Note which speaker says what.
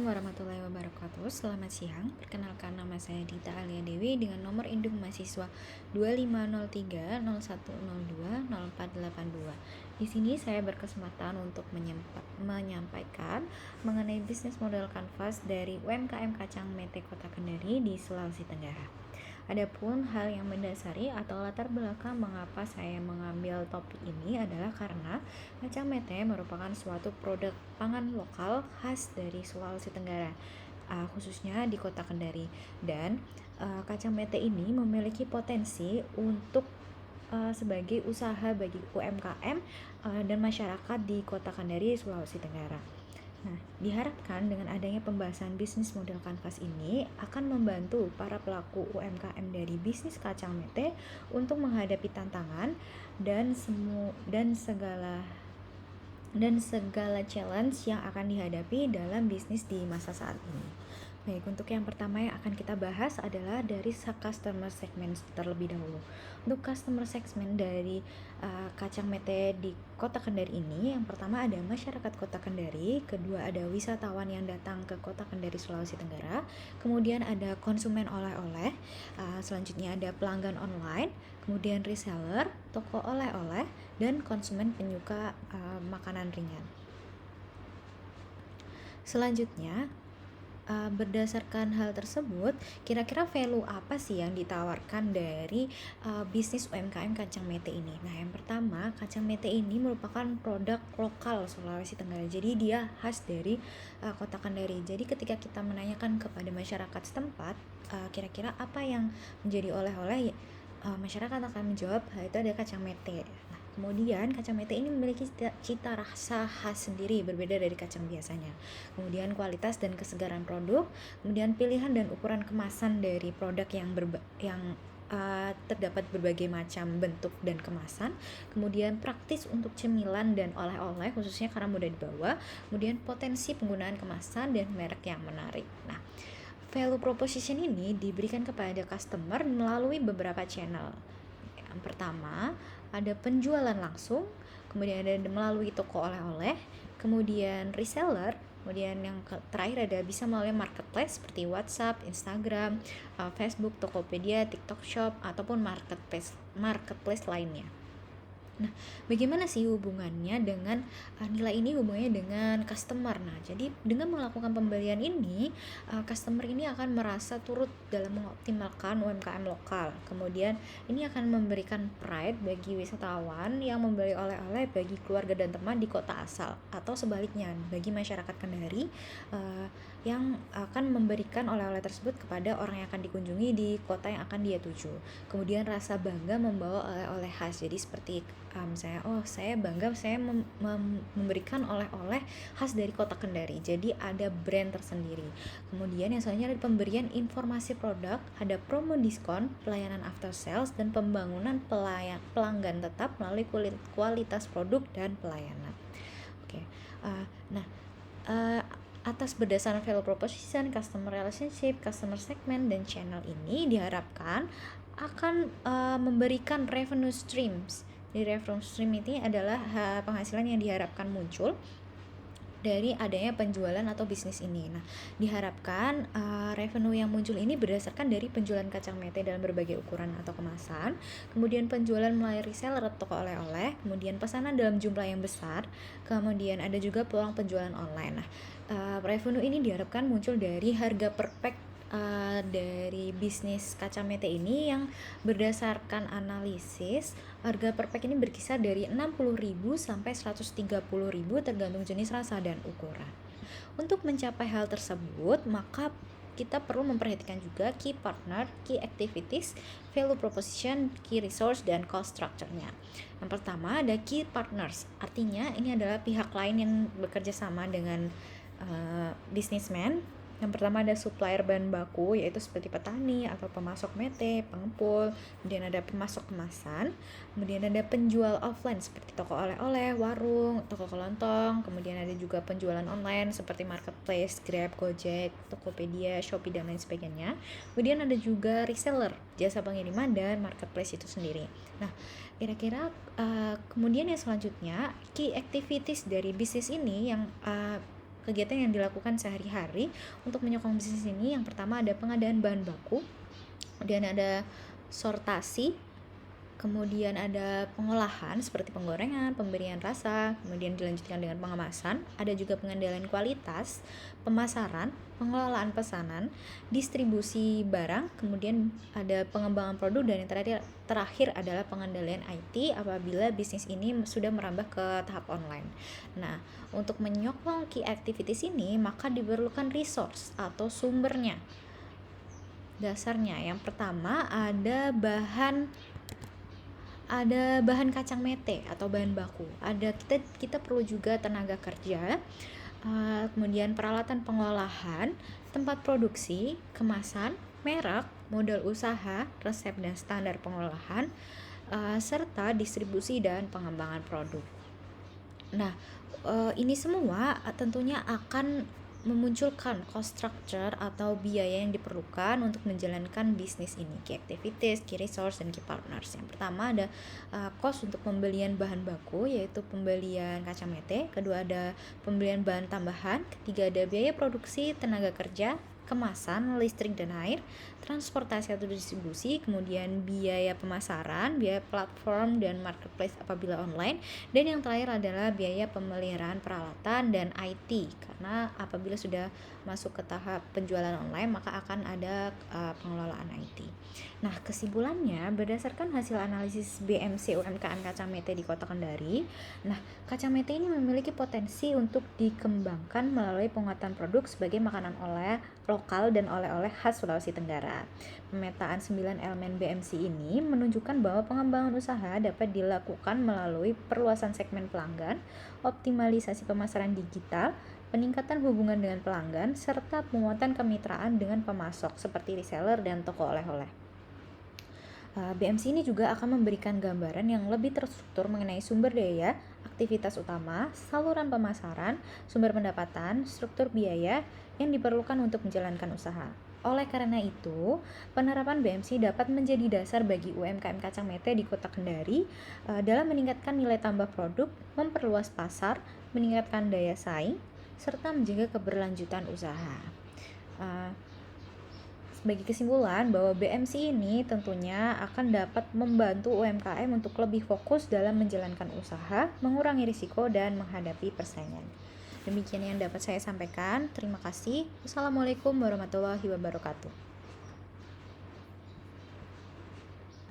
Speaker 1: Warahmatullahi wabarakatuh. Selamat siang. Perkenalkan, nama saya Dita Alia Dewi dengan nomor induk mahasiswa 250301020482. Di sini saya berkesempatan untuk menyampaikan mengenai bisnis model kanvas dari UMKM Kacang Mete Kota Kendari di Sulawesi Tenggara. Adapun hal yang mendasari atau latar belakang mengapa saya mengambil topik ini adalah karena kacang mete merupakan suatu produk pangan lokal khas dari Sulawesi Tenggara, khususnya di Kota Kendari. Dan kacang mete ini memiliki potensi untuk sebagai usaha bagi UMKM dan masyarakat di Kota Kendari, Sulawesi Tenggara. Nah, diharapkan dengan adanya pembahasan bisnis model kanvas ini akan membantu para pelaku UMKM dari bisnis kacang mete untuk menghadapi tantangan dan segala challenge yang akan dihadapi dalam bisnis di masa saat ini. Baik, untuk yang pertama yang akan kita bahas adalah dari customer segment terlebih dahulu. Untuk customer segment dari kacang mete di Kota Kendari ini, yang pertama ada masyarakat Kota Kendari, kedua ada wisatawan yang datang ke Kota Kendari, Sulawesi Tenggara, kemudian ada konsumen oleh-oleh, selanjutnya ada pelanggan online, kemudian reseller, toko oleh-oleh, dan konsumen penyuka makanan ringan. Selanjutnya, berdasarkan hal tersebut, kira-kira value apa sih yang ditawarkan dari bisnis UMKM kacang mete ini? Nah, yang pertama, kacang mete ini merupakan produk lokal Sulawesi Tenggara. Jadi dia khas dari Kota Kendari. Jadi ketika kita menanyakan kepada masyarakat setempat, kira-kira apa yang menjadi oleh-oleh, masyarakat akan menjawab itu ada kacang mete. Kemudian kacang mete ini memiliki cita rasa khas sendiri berbeda dari kacang biasanya. Kemudian kualitas dan kesegaran produk, kemudian pilihan dan ukuran kemasan dari produk yang terdapat berbagai macam bentuk dan kemasan, kemudian praktis untuk cemilan dan oleh-oleh khususnya karena mudah dibawa, kemudian potensi penggunaan kemasan dan merek yang menarik. Nah, value proposition ini diberikan kepada customer melalui beberapa channel. Yang pertama, ada penjualan langsung, kemudian ada melalui toko oleh-oleh, kemudian reseller, kemudian yang terakhir ada bisa melalui marketplace seperti WhatsApp, Instagram, Facebook, Tokopedia, TikTok Shop, ataupun marketplace lainnya. Nah, bagaimana sih hubungannya dengan nilai ini hubungannya dengan customer? Nah, jadi dengan melakukan pembelian ini, customer ini akan merasa turut dalam mengoptimalkan UMKM lokal. Kemudian ini akan memberikan pride bagi wisatawan yang membeli oleh-oleh bagi keluarga dan teman di kota asal, atau sebaliknya bagi masyarakat Kendari yang akan memberikan oleh-oleh tersebut kepada orang yang akan dikunjungi di kota yang akan dia tuju. Kemudian rasa bangga membawa oleh-oleh khas. Jadi seperti saya bangga saya memberikan oleh-oleh khas dari Kota Kendari. Jadi ada brand tersendiri. Kemudian yang selanjutnya ada pemberian informasi produk, ada promo diskon, pelayanan after sales, dan pembangunan pelanggan tetap melalui kualitas produk dan pelayanan. Oke. Atas berdasarkan value proposition, customer relationship, customer segment, dan channel ini diharapkan akan memberikan revenue streams. Di revenue stream ini adalah penghasilan yang diharapkan muncul dari adanya penjualan atau bisnis ini. Nah, diharapkan revenue yang muncul ini berdasarkan dari penjualan kacang mete dalam berbagai ukuran atau kemasan, kemudian penjualan melalui reseller atau toko oleh-oleh, kemudian pesanan dalam jumlah yang besar, kemudian ada juga peluang penjualan online. Nah, revenue ini diharapkan muncul dari harga per pack dari bisnis kacang mete ini yang berdasarkan analisis harga per pack ini berkisar dari 60.000 sampai 130.000 tergantung jenis rasa dan ukuran. Untuk mencapai hal tersebut, maka kita perlu memperhatikan juga key partner, key activities, value proposition, key resource, dan cost structure-nya. Yang pertama ada key partners, artinya ini adalah pihak lain yang bekerja sama dengan businessman. Yang pertama ada supplier bahan baku, yaitu seperti petani atau pemasok mete, pengepul, kemudian ada pemasok kemasan, kemudian ada penjual offline seperti toko oleh-oleh, warung, toko kelontong, kemudian ada juga penjualan online seperti marketplace, Grab, Gojek, Tokopedia, Shopee, dan lain sebagainya. Kemudian ada juga reseller, jasa pengiriman, dan marketplace itu sendiri. Nah, kira-kira kemudian yang selanjutnya, key activities dari bisnis ini yang kegiatan yang dilakukan sehari-hari untuk menyokong bisnis ini, yang pertama ada pengadaan bahan baku, kemudian ada sortasi, kemudian ada pengolahan seperti penggorengan, pemberian rasa, kemudian dilanjutkan dengan pengemasan, ada juga pengendalian kualitas, pemasaran, pengelolaan pesanan, distribusi barang, kemudian ada pengembangan produk, dan yang terakhir adalah pengendalian IT apabila bisnis ini sudah merambah ke tahap online. Nah, untuk menyokong key activities ini, maka diperlukan resource atau sumbernya. Dasarnya yang pertama ada bahan kacang mete atau bahan baku. Kita perlu juga tenaga kerja, kemudian peralatan pengolahan, tempat produksi, kemasan, merek, modal usaha, resep dan standar pengolahan, serta distribusi dan pengembangan produk. Nah, ini semua tentunya akan memunculkan cost structure atau biaya yang diperlukan untuk menjalankan bisnis ini, key activities, key resource, dan key partners. Yang pertama ada cost untuk pembelian bahan baku, yaitu pembelian kacang mete. Kedua ada pembelian bahan tambahan. Ketiga ada biaya produksi, tenaga kerja, kemasan, listrik dan air, transportasi atau distribusi, kemudian biaya pemasaran, biaya platform dan marketplace apabila online, dan yang terakhir adalah biaya pemeliharaan peralatan dan IT, karena apabila sudah masuk ke tahap penjualan online maka akan ada pengelolaan IT. Nah, kesimpulannya berdasarkan hasil analisis BMC UMKM Kacang Mete di Kota Kendari, nah kacang mete ini memiliki potensi untuk dikembangkan melalui penguatan produk sebagai makanan lokal dan oleh-oleh khas Sulawesi Tenggara. Pemetaan 9 elemen BMC ini menunjukkan bahwa pengembangan usaha dapat dilakukan melalui perluasan segmen pelanggan, optimalisasi pemasaran digital, peningkatan hubungan dengan pelanggan, serta penguatan kemitraan dengan pemasok seperti reseller dan toko oleh-oleh. BMC ini juga akan memberikan gambaran yang lebih terstruktur mengenai sumber daya, aktivitas utama, saluran pemasaran, sumber pendapatan, struktur biaya yang diperlukan untuk menjalankan usaha. Oleh karena itu, penerapan BMC dapat menjadi dasar bagi UMKM Kacang Mete di Kota Kendari dalam meningkatkan nilai tambah produk, memperluas pasar, meningkatkan daya saing, serta menjaga keberlanjutan usaha. Sebagai kesimpulan bahwa BMC ini tentunya akan dapat membantu UMKM untuk lebih fokus dalam menjalankan usaha, mengurangi risiko, dan menghadapi persaingan. Demikian yang dapat saya sampaikan. Terima kasih. Wassalamualaikum warahmatullahi wabarakatuh.